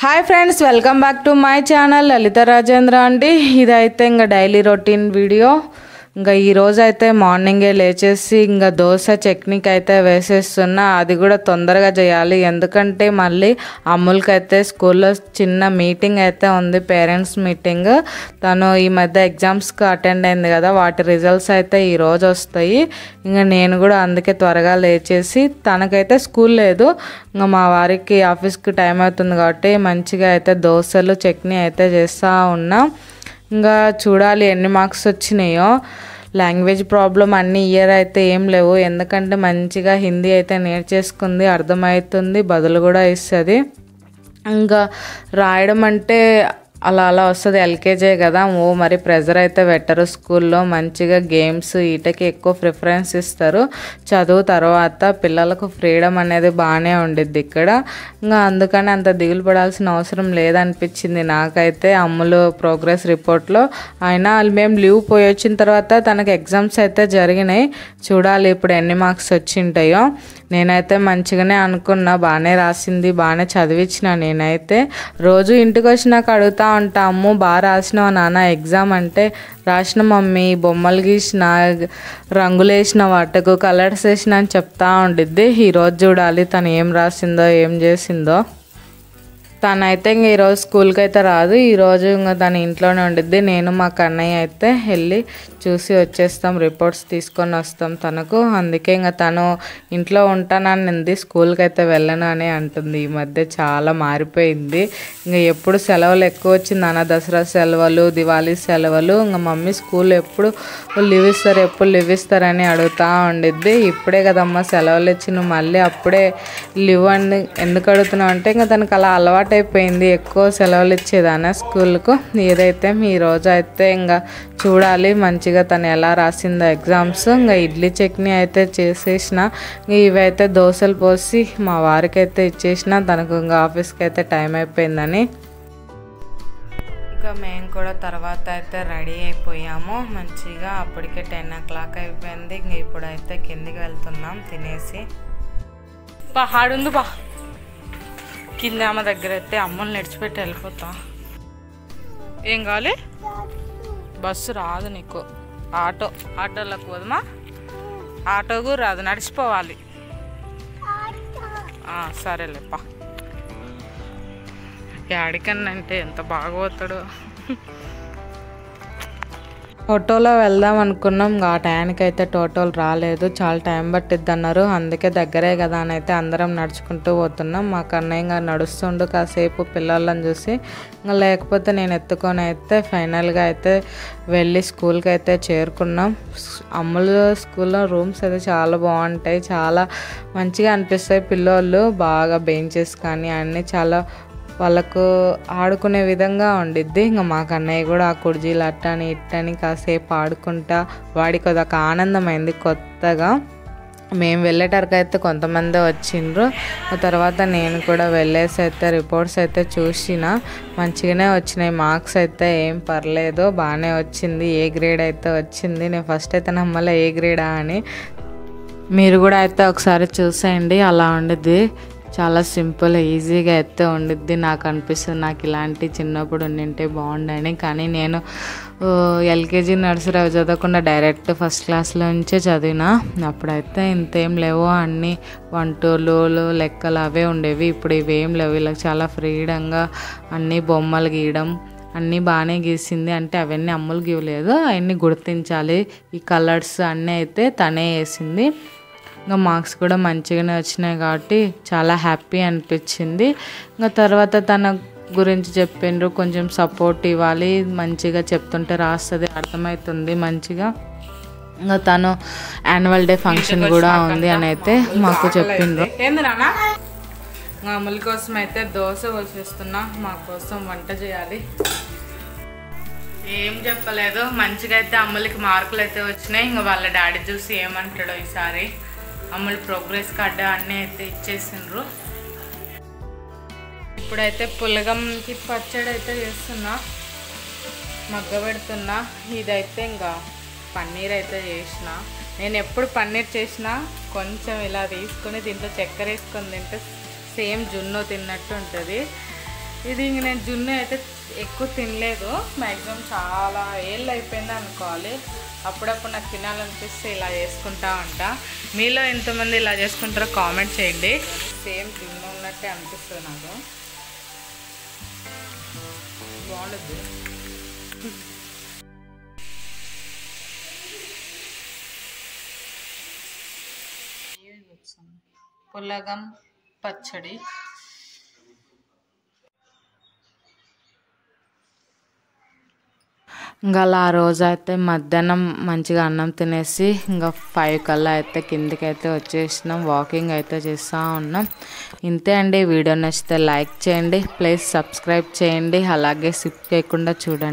Hi friends, welcome back to my channel Lalitha Rajendra అండి. ఇదైతే ఇంకా డైలీ రొటీన్ వీడియో. ఇంకా ఈరోజు అయితే మార్నింగే లేచేసి ఇంకా దోశ చట్నీకి అయితే వేసేస్తున్నా. అది కూడా తొందరగా చేయాలి, ఎందుకంటే మళ్ళీ అమ్ములకి అయితే స్కూల్లో చిన్న మీటింగ్ అయితే ఉంది, పేరెంట్స్ మీటింగ్. తను ఈ మధ్య ఎగ్జామ్స్కి అటెండ్ అయింది కదా, వాటి రిజల్ట్స్ అయితే ఈరోజు వస్తాయి. ఇంకా నేను కూడా అందుకే త్వరగా లేచేసి, తనకైతే స్కూల్ లేదు, ఇంకా మా వారికి ఆఫీస్కి టైం అవుతుంది కాబట్టి మంచిగా అయితే దోశలు చట్నీ అయితే చేస్తూ ఉన్నా. ఇంకా చూడాలి ఎన్ని మార్క్స్ వచ్చినాయో. లాంగ్వేజ్ ప్రాబ్లం అన్ని ఇయర్ అయితే ఏం లేవు, ఎందుకంటే మంచిగా హిందీ అయితే నేర్చేసుకుంది, అర్థమవుతుంది, బదులు కూడా ఇస్తుంది. ఇంకా రాయడం అంటే అలా అలా వస్తుంది, ఎల్కేజీ కదా, మరి ప్రెజర్ అయితే పెట్టరు స్కూల్లో. మంచిగా గేమ్స్ వీటికి ఎక్కువ ప్రిఫరెన్స్ ఇస్తారు. చదువు తర్వాత పిల్లలకు ఫ్రీడమ్ అనేది బాగానే ఉండిద్ది ఇక్కడ. ఇంకా అందుకని అంత దిగులు పడాల్సిన అవసరం లేదనిపించింది నాకైతే అమ్ములు ప్రోగ్రెస్ రిపోర్ట్లో. అయినా మేము లీవ్ పోయి వచ్చిన తర్వాత తనకు ఎగ్జామ్స్ అయితే జరిగినాయి. చూడాలి ఇప్పుడు ఎన్ని మార్క్స్ వచ్చింటాయో. నేనైతే మంచిగానే అనుకున్నా, బాగానే రాసింది, బాగానే చదివించిన. నేనైతే రోజు ఇంటికి వచ్చినాక అడుగుతా ఉంటాము, బాగా రాసినావా నాన్న ఎగ్జామ్ అంటే. రాసిన మమ్మీ, బొమ్మలు గీసిన, రంగులు వేసిన, వాటకు కలర్స్ వేసిన అని చెప్తా ఉండిద్ది. ఈరోజు చూడాలి తను ఏం రాసిందో ఏం చేసిందో. తనైతే ఇంక ఈరోజు స్కూల్కి అయితే రాదు, ఈరోజు ఇంకా తన ఇంట్లోనే ఉండిద్ది. నేను మా కన్నయ్య అయితే వెళ్ళి చూసి వచ్చేస్తాం, రిపోర్ట్స్ తీసుకొని వస్తాం తనకు. అందుకే ఇంకా తను ఇంట్లో ఉంటానని ఉంది, స్కూల్కి అయితే వెళ్ళను అని అంటుంది. ఈ మధ్య చాలా మారిపోయింది. ఇంకా ఎప్పుడు సెలవులు ఎక్కువ వచ్చింది అన్న, దసరా సెలవులు, దివాళీ సెలవులు, ఇంకా మమ్మీ స్కూల్ ఎప్పుడు లీవ్ ఇస్తారు, ఎప్పుడు లీవ్ ఇస్తారని అడుగుతూ ఉండిద్ది. ఇప్పుడే కదమ్మా సెలవులు ఇచ్చి నువ్వు మళ్ళీ అప్పుడే లీవ్ అని ఎందుకు అడుగుతున్నావు అంటే, ఇంకా తనకు అలా అలవాటు అయిపోయింది, ఎక్కువ సెలవులు ఇచ్చేదాన్ని స్కూల్కు. ఏదైతే ఈరోజు అయితే ఇంకా చూడాలి మంచిగా తను ఎలా రాసిందో ఎగ్జామ్స్. ఇంకా ఇడ్లీ చట్నీ అయితే చేసేసిన, ఇవైతే దోశలు పోసి మా వారికి అయితే ఇచ్చేసిన, తనకు ఇంకా ఆఫీస్కి అయితే టైం అయిపోయిందని. ఇంకా మేము కూడా తర్వాత అయితే రెడీ అయిపోయాము మంచిగా. అప్పటికే 10 o'clock అయిపోయింది. ఇంక ఇప్పుడైతే కిందికి వెళ్తున్నాం తినేసి. ఆడుంది బా కింద అమ్మ దగ్గర అయితే అమ్మని నడిచిపెట్టి వెళ్ళిపోతా. ఏం కావాలి? బస్సు రాదు నీకు, ఆటోలకు పోదమా? ఆటోకు రాదు, నడిచిపోవాలి. సరేలేపా. యాడికన్నా అంటే ఎంత బాగా పోతాడు. ఆటోలో వెళ్దాం అనుకున్నాం, ఆ టైంకి అయితే టోటోలు రాలేదు, చాలా టైం పట్టిద్ది అన్నారు. అందుకే దగ్గరే కదా అని అయితే అందరం నడుచుకుంటూ పోతున్నాం. మా కన్నయ్య ఇంకా నడుస్తుండు కాసేపు పిల్లలను చూసి. ఇంకా లేకపోతే నేను ఎత్తుకొని అయితే ఫైనల్గా అయితే వెళ్ళి స్కూల్కి అయితే చేరుకున్నాం. అమ్ములు స్కూల్లో రూమ్స్ అయితే చాలా బాగుంటాయి, చాలా మంచిగా అనిపిస్తాయి. పిల్లోళ్ళు బాగా బెంచెస్ కానీ అన్నీ చాలా వాళ్ళకు ఆడుకునే విధంగా ఉండిద్ది. ఇంకా మా కన్నయ్య కూడా ఆ కుర్జీలు అట్టని ఇట్టని కాసేపు ఆడుకుంటా, వాడికి అదొక ఆనందమైంది కొత్తగా. మేము వెళ్ళేటరకు అయితే కొంతమంది వచ్చిండ్రు. ఆ తర్వాత నేను కూడా వెళ్ళేసి అయితే రిపోర్ట్స్ అయితే చూసిన, మంచిగానే వచ్చినాయి. మార్క్స్ అయితే ఏం పర్లేదు, బాగానే వచ్చింది. ఏ గ్రేడ్ అయితే వచ్చింది. నేను ఫస్ట్ అయితే నమ్మలే ఏ గ్రేడా అని. మీరు కూడా అయితే ఒకసారి చూసేయండి, అలా ఉండిద్ది. చాలా సింపుల్ ఈజీగా అయితే ఉండిద్ది. నాకు అనిపిస్తుంది నాకు ఇలాంటి చిన్నప్పుడు ఉండింటే బాగుండని. కానీ నేను ఎల్కేజీ నర్సరీ అవి చదవకుండా డైరెక్ట్ ఫస్ట్ క్లాస్లో నుంచే చదివిన. అప్పుడైతే ఇంతేం లేవు, అన్నీ 1, 2 లెక్కలు అవే ఉండేవి. ఇప్పుడు ఇవేం లేవు. ఇలా చాలా ఫ్రీడంగా అన్నీ బొమ్మలు గీయడం అన్నీ బాగానే గీసింది. అంటే అవన్నీ అమ్ములు గీయలేదు, అవన్నీ గుర్తించాలి. ఈ కలర్స్ అన్నీ అయితే తనే వేసింది. ఇంకా మార్క్స్ కూడా మంచిగానే వచ్చినాయి కాబట్టి చాలా హ్యాపీ అనిపించింది. ఇంకా తర్వాత తన గురించి చెప్పిండ్రు, కొంచెం సపోర్ట్ ఇవ్వాలి, మంచిగా చెప్తుంటే రాస్తుంది, అర్థమవుతుంది మంచిగా. ఇంకా తను యాన్యువల్ డే ఫంక్షన్ కూడా ఉంది అని అయితే మాకు చెప్పిండ్రు. ఏంది నాన్న? అమ్ముల కోసం అయితే దోశ పోసేస్తున్నా, మా కోసం వంట చేయాలి. ఏం చెప్పలేదు, మంచిగా అయితే అమ్ములకి మార్కులు అయితే వచ్చినాయి. ఇంకా వాళ్ళ డాడీ చూసి ఏమంటాడో ఈసారి. అమ్ములు ప్రోగ్రెస్ కార్డు అన్నీ అయితే ఇచ్చేసిండ్రు. ఇప్పుడైతే పులగంకి పచ్చడి అయితే చేస్తున్నా, మగ్గ పెడుతున్నా. ఇదైతే ఇంకా పన్నీర్ అయితే చేసిన. నేను ఎప్పుడు పన్నీర్ చేసినా కొంచెం ఇలా తీసుకొని దీంట్లో చక్కెర వేసుకొని తింటే సేమ్ జున్ను తిన్నట్టు ఉంటుంది. ఇది ఇంక నేను జున్ను అయితే ఎక్కువ తినలేదు, మ్యాక్సిమం చాలా ఏళ్ళు అయిపోయింది అనుకోవాలి. అప్పుడప్పుడు నాకు తినాలనిపిస్తే ఇలా చేసుకుంటా ఉంటా. మీలో ఎంతమంది ఇలా చేసుకుంటారో కామెంట్ చేయండి. సేమ్ జున్ను ఉన్నట్టే అనిపిస్తుంది నాకు, బాగుంటుంది. పులగం పచ్చడి, ఇంకా అలా ఆ రోజు అయితే మధ్యాహ్నం మంచిగా అన్నం తినేసి ఇంకా 5 కల్లా అయితే కిందికి అయితే వచ్చేసినాం. వాకింగ్ అయితే చేస్తూ ఉన్నాం. ఇంతే అండి. వీడియో నచ్చితే లైక్ చేయండి, ప్లీజ్ సబ్స్క్రైబ్ చేయండి, అలాగే స్కిప్ చేయకుండా చూడండి.